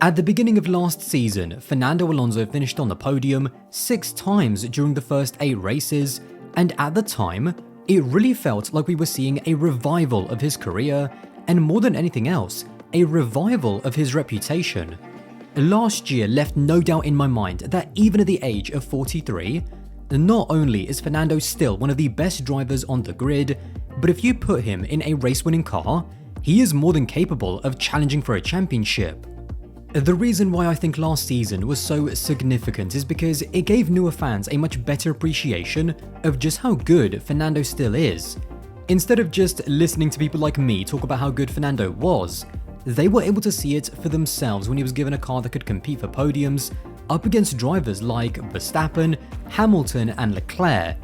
At the beginning of last season, Fernando Alonso finished on the podium 6 times during the first 8 races, and at the time, it really felt like we were seeing a revival of his career, and more than anything else, a revival of his reputation. Last year left no doubt in my mind that even at the age of 43, not only is Fernando still one of the best drivers on the grid, but if you put him in a race-winning car, he is more than capable of challenging for a championship. The reason why I think last season was so significant is because it gave newer fans a much better appreciation of just how good Fernando still is. Instead of just listening to people like me talk about how good Fernando was, they were able to see it for themselves when he was given a car that could compete for podiums up against drivers like Verstappen, Hamilton and Leclerc.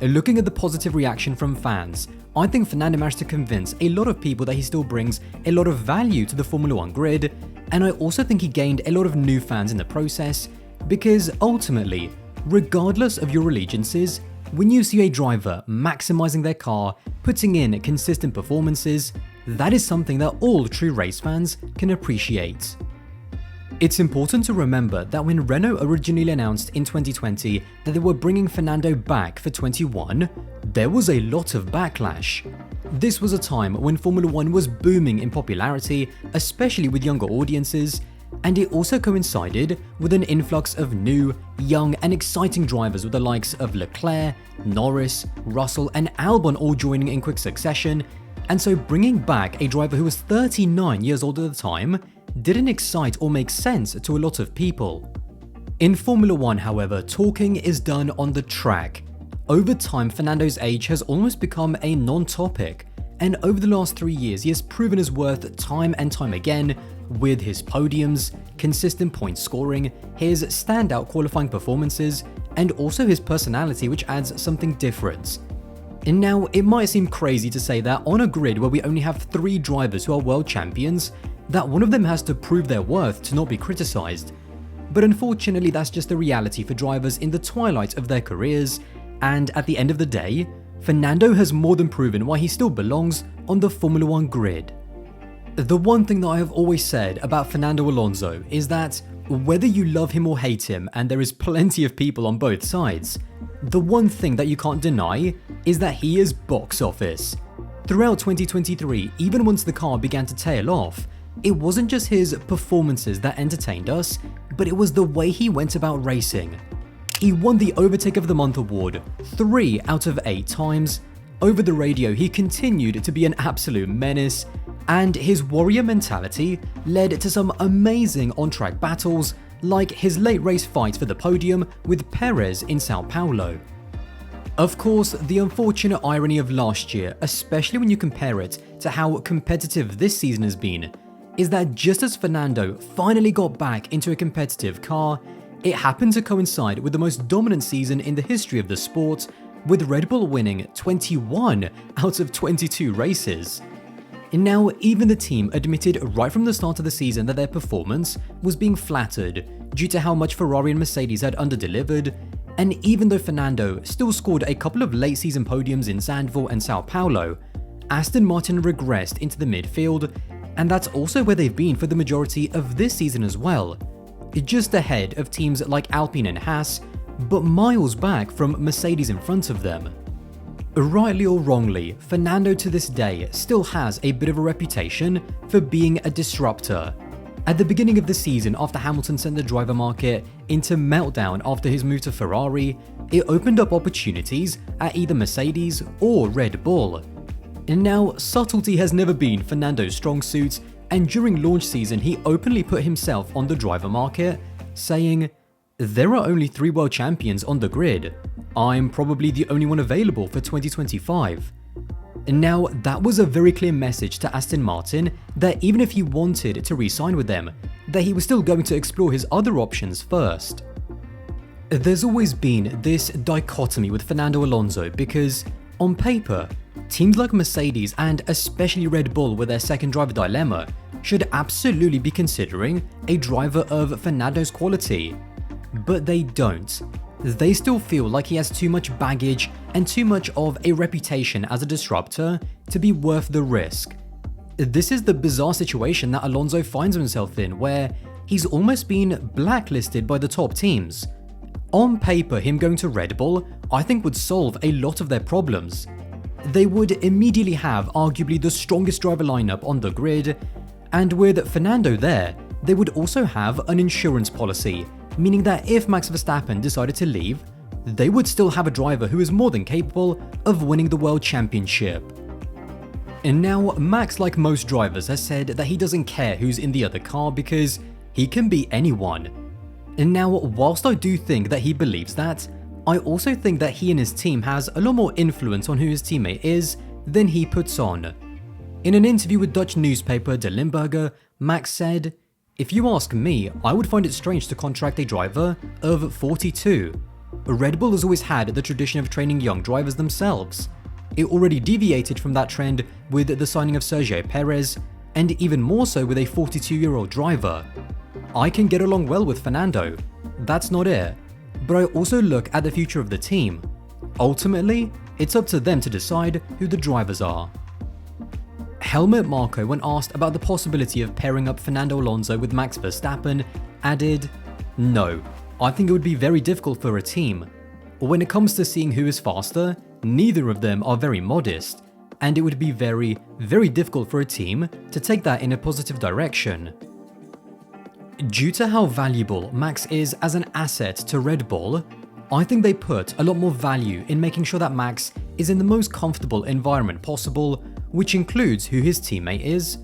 Looking at the positive reaction from fans, I think Fernando managed to convince a lot of people that he still brings a lot of value to the Formula 1 grid, and I also think he gained a lot of new fans in the process, because ultimately, regardless of your allegiances, when you see a driver maximizing their car, putting in consistent performances, that is something that all true race fans can appreciate. It's important to remember that when Renault originally announced in 2020 that they were bringing Fernando back for 21, there was a lot of backlash. This was a time when Formula 1 was booming in popularity, especially with younger audiences, and it also coincided with an influx of new, young and exciting drivers with the likes of Leclerc, Norris, Russell and Albon all joining in quick succession, and so bringing back a driver who was 39 years old at the time didn't excite or make sense to a lot of people. In Formula 1, however, talking is done on the track. Over time, Fernando's age has almost become a non-topic, and over the last 3 years he has proven his worth time and time again with his podiums, consistent point scoring, his standout qualifying performances, and also his personality, which adds something different. And now, it might seem crazy to say that on a grid where we only have 3 drivers who are world champions, that one of them has to prove their worth to not be criticized. But unfortunately, that's just the reality for drivers in the twilight of their careers, and at the end of the day, Fernando has more than proven why he still belongs on the Formula 1 grid. The one thing that I have always said about Fernando Alonso is that whether you love him or hate him, and there is plenty of people on both sides, the one thing that you can't deny is that he is box office. Throughout 2023, even once the car began to tail off, it wasn't just his performances that entertained us, but it was the way he went about racing. He won the Overtake of the Month award 3 out of 8 times, over the radio he continued to be an absolute menace, and his warrior mentality led to some amazing on-track battles, like his late race fight for the podium with Perez in Sao Paulo. Of course, the unfortunate irony of last year, especially when you compare it to how competitive this season has been, is that just as Fernando finally got back into a competitive car, it happened to coincide with the most dominant season in the history of the sport, with Red Bull winning 21 out of 22 races. And now, even the team admitted right from the start of the season that their performance was being flattered due to how much Ferrari and Mercedes had underdelivered, and even though Fernando still scored a couple of late season podiums in Zandvoort and Sao Paulo, Aston Martin regressed into the midfield, and that's also where they've been for the majority of this season as well, just ahead of teams like Alpine and Haas, but miles back from Mercedes in front of them. Rightly or wrongly, Fernando to this day still has a bit of a reputation for being a disruptor. At the beginning of the season, after Hamilton sent the driver market into meltdown after his move to Ferrari, it opened up opportunities at either Mercedes or Red Bull. And now, subtlety has never been Fernando's strong suit, and during launch season he openly put himself on the driver market, saying, "There are only 3 world champions on the grid. I'm probably the only one available for 2025. And now, that was a very clear message to Aston Martin that even if he wanted to re-sign with them, that he was still going to explore his other options first. There's always been this dichotomy with Fernando Alonso because, on paper, teams like Mercedes and especially Red Bull with their second driver dilemma should absolutely be considering a driver of Fernando's quality. But they don't. They still feel like he has too much baggage and too much of a reputation as a disruptor to be worth the risk. This is the bizarre situation that Alonso finds himself in, where he's almost been blacklisted by the top teams. On paper, him going to Red Bull, I think would solve a lot of their problems. They would immediately have arguably the strongest driver lineup on the grid, and with Fernando there, they would also have an insurance policy, meaning that if Max Verstappen decided to leave, they would still have a driver who is more than capable of winning the World Championship. And now, Max, like most drivers, has said that he doesn't care who's in the other car because he can beat anyone. And now, whilst I do think that he believes that, I also think that he and his team has a lot more influence on who his teammate is than he puts on. In an interview with Dutch newspaper De Limburger, Max said, "If you ask me, I would find it strange to contract a driver of 42. Red Bull has always had the tradition of training young drivers themselves. It already deviated from that trend with the signing of Sergio Perez, and even more so with a 42-year-old driver. I can get along well with Fernando, that's not it, but I also look at the future of the team. Ultimately, it's up to them to decide who the drivers are." Helmut Marko, when asked about the possibility of pairing up Fernando Alonso with Max Verstappen, added, "No, I think it would be very difficult for a team. When it comes to seeing who is faster, neither of them are very modest, and it would be very, very difficult for a team to take that in a positive direction." Due to how valuable Max is as an asset to Red Bull, I think they put a lot more value in making sure that Max is in the most comfortable environment possible, which includes who his teammate is,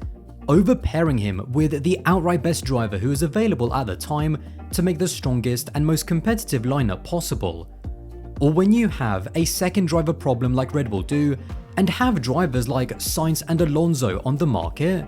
over pairing him with the outright best driver who is available at the time to make the strongest and most competitive lineup possible. Or when you have a second driver problem like Red Bull do, and have drivers like Sainz and Alonso on the market,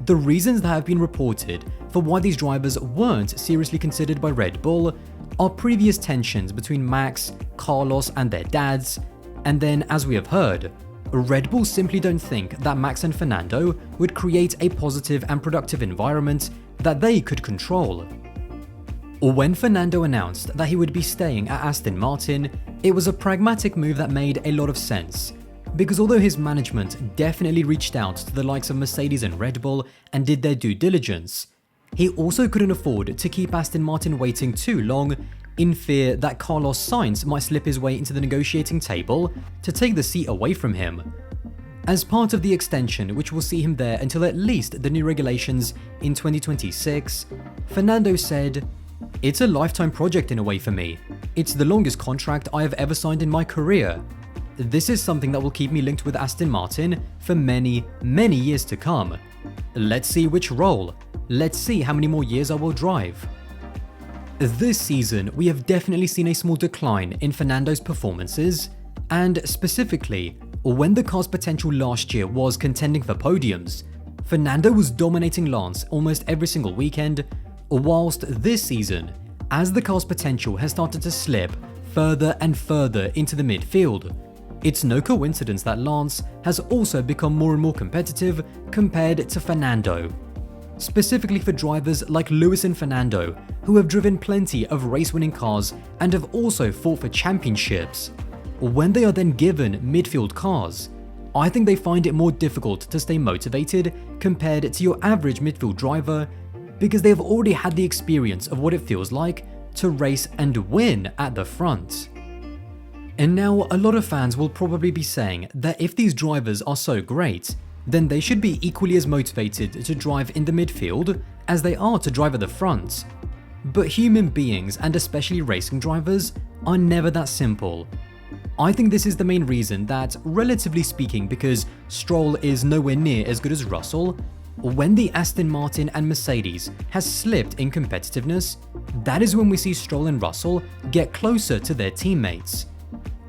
the reasons that have been reported for why these drivers weren't seriously considered by Red Bull are previous tensions between Max, Carlos and their dads, and then, as we have heard, Red Bull simply don't think that Max and Fernando would create a positive and productive environment that they could control. When Fernando announced that he would be staying at Aston Martin, it was a pragmatic move that made a lot of sense, because although his management definitely reached out to the likes of Mercedes and Red Bull and did their due diligence, he also couldn't afford to keep Aston Martin waiting too long in fear that Carlos Sainz might slip his way into the negotiating table to take the seat away from him. As part of the extension, which will see him there until at least the new regulations in 2026, Fernando said, "It's a lifetime project in a way for me. It's the longest contract I have ever signed in my career. This is something that will keep me linked with Aston Martin for many, many years to come. Let's see which role. Let's see how many more years I will drive." This season, we have definitely seen a small decline in Fernando's performances, and specifically, when the car's potential last year was contending for podiums, Fernando was dominating Lance almost every single weekend, whilst this season, as the car's potential has started to slip further and further into the midfield, it's no coincidence that Lance has also become more and more competitive compared to Fernando. Specifically for drivers like Lewis and Fernando, who have driven plenty of race-winning cars and have also fought for championships. When they are then given midfield cars, I think they find it more difficult to stay motivated compared to your average midfield driver, because they have already had the experience of what it feels like to race and win at the front. And now a lot of fans will probably be saying that if these drivers are so great, then they should be equally as motivated to drive in the midfield as they are to drive at the front. But human beings, and especially racing drivers, are never that simple. I think this is the main reason that, relatively speaking, because Stroll is nowhere near as good as Russell, when the Aston Martin and Mercedes has slipped in competitiveness, that is when we see Stroll and Russell get closer to their teammates.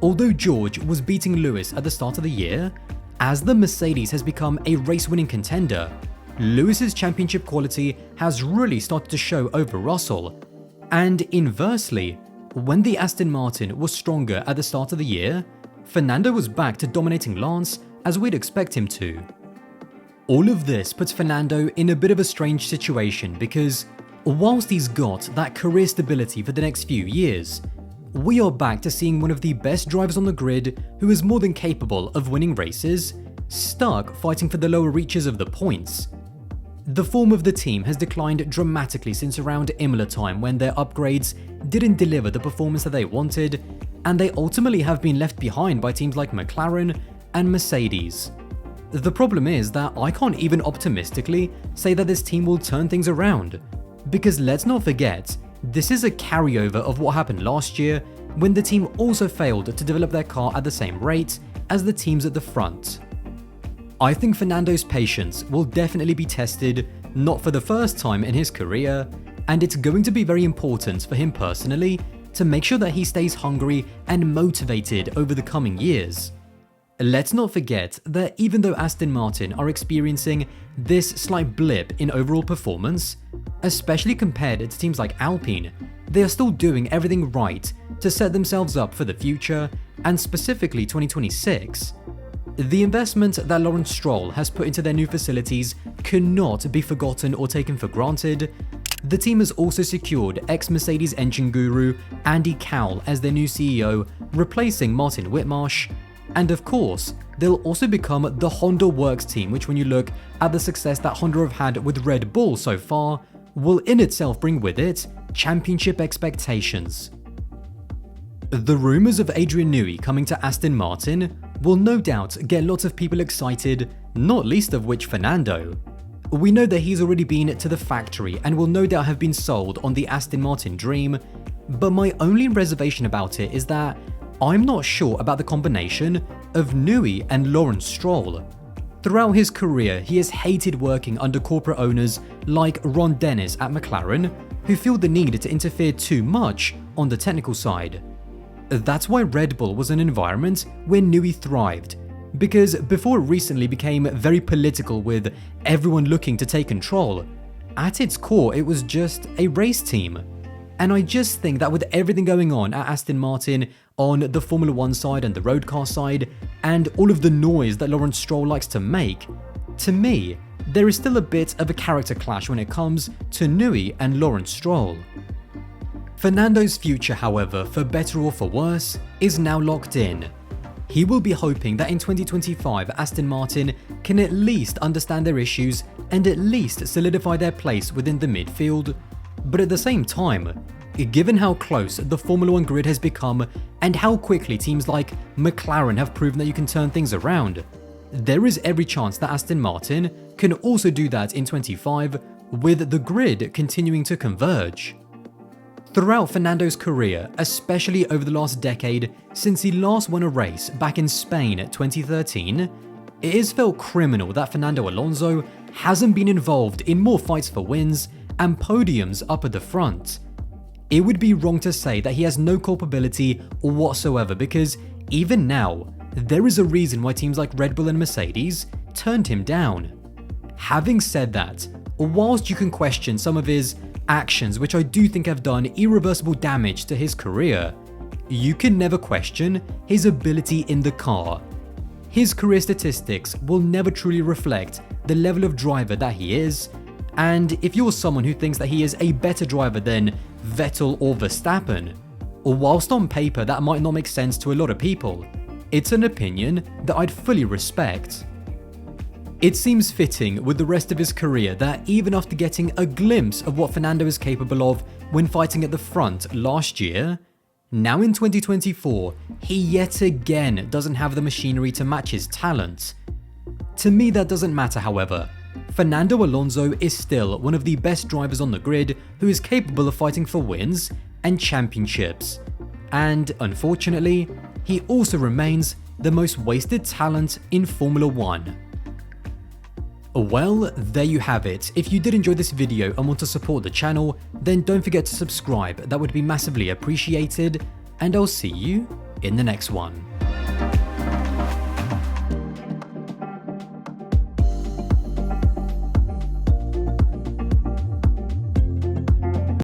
Although George was beating Lewis at the start of the year, as the Mercedes has become a race-winning contender, Lewis's championship quality has really started to show over Russell. And inversely, when the Aston Martin was stronger at the start of the year, Fernando was back to dominating Lance as we'd expect him to. All of this puts Fernando in a bit of a strange situation because, whilst he's got that career stability for the next few years, we are back to seeing one of the best drivers on the grid who is more than capable of winning races, stuck fighting for the lower reaches of the points. The form of the team has declined dramatically since around Imola time, when their upgrades didn't deliver the performance that they wanted, and they ultimately have been left behind by teams like McLaren and Mercedes. The problem is that I can't even optimistically say that this team will turn things around, because let's not forget, this is a carryover of what happened last year, when the team also failed to develop their car at the same rate as the teams at the front. I think Fernando's patience will definitely be tested, not for the first time in his career, and it's going to be very important for him personally to make sure that he stays hungry and motivated over the coming years. Let's not forget that even though Aston Martin are experiencing this slight blip in overall performance, especially compared to teams like Alpine, they are still doing everything right to set themselves up for the future, and specifically 2026. The investment that Lawrence Stroll has put into their new facilities cannot be forgotten or taken for granted. The team has also secured ex-Mercedes engine guru Andy Cowell as their new CEO, replacing Martin Whitmarsh. And of course, they'll also become the Honda Works team, which when you look at the success that Honda have had with Red Bull so far, will in itself bring with it championship expectations. The rumours of Adrian Newey coming to Aston Martin will no doubt get lots of people excited, not least of which Fernando. We know that he's already been to the factory and will no doubt have been sold on the Aston Martin dream, but my only reservation about it is that I'm not sure about the combination of Newey and Lawrence Stroll. Throughout his career, he has hated working under corporate owners like Ron Dennis at McLaren, who feel the need to interfere too much on the technical side. That's why Red Bull was an environment where Newey thrived, because before it recently became very political with everyone looking to take control, at its core it was just a race team. And I just think that with everything going on at Aston Martin on the Formula 1 side and the road car side, and all of the noise that Lawrence Stroll likes to make, to me, there is still a bit of a character clash when it comes to Newey and Lawrence Stroll. Fernando's future, however, for better or for worse, is now locked in. He will be hoping that in 2025 Aston Martin can at least understand their issues and at least solidify their place within the midfield. But at the same time, given how close the Formula 1 grid has become and how quickly teams like McLaren have proven that you can turn things around, there is every chance that Aston Martin can also do that in 25, with the grid continuing to converge. Throughout Fernando's career, especially over the last decade since he last won a race back in Spain 2013, it is felt criminal that Fernando Alonso hasn't been involved in more fights for wins and podiums up at the front. It would be wrong to say that he has no culpability whatsoever, because even now, there is a reason why teams like Red Bull and Mercedes turned him down. Having said that, whilst you can question some of his actions, which I do think have done irreversible damage to his career, you can never question his ability in the car. His career statistics will never truly reflect the level of driver that he is, and if you're someone who thinks that he is a better driver than Vettel or Verstappen, whilst on paper that might not make sense to a lot of people, it's an opinion that I'd fully respect. It seems fitting with the rest of his career that even after getting a glimpse of what Fernando is capable of when fighting at the front last year, now in 2024, he yet again doesn't have the machinery to match his talent. To me, that doesn't matter, however. Fernando Alonso is still one of the best drivers on the grid who is capable of fighting for wins and championships. And unfortunately, he also remains the most wasted talent in Formula 1. Well, there you have it. If you did enjoy this video and want to support the channel, then don't forget to subscribe. That would be massively appreciated, and I'll see you in the next one.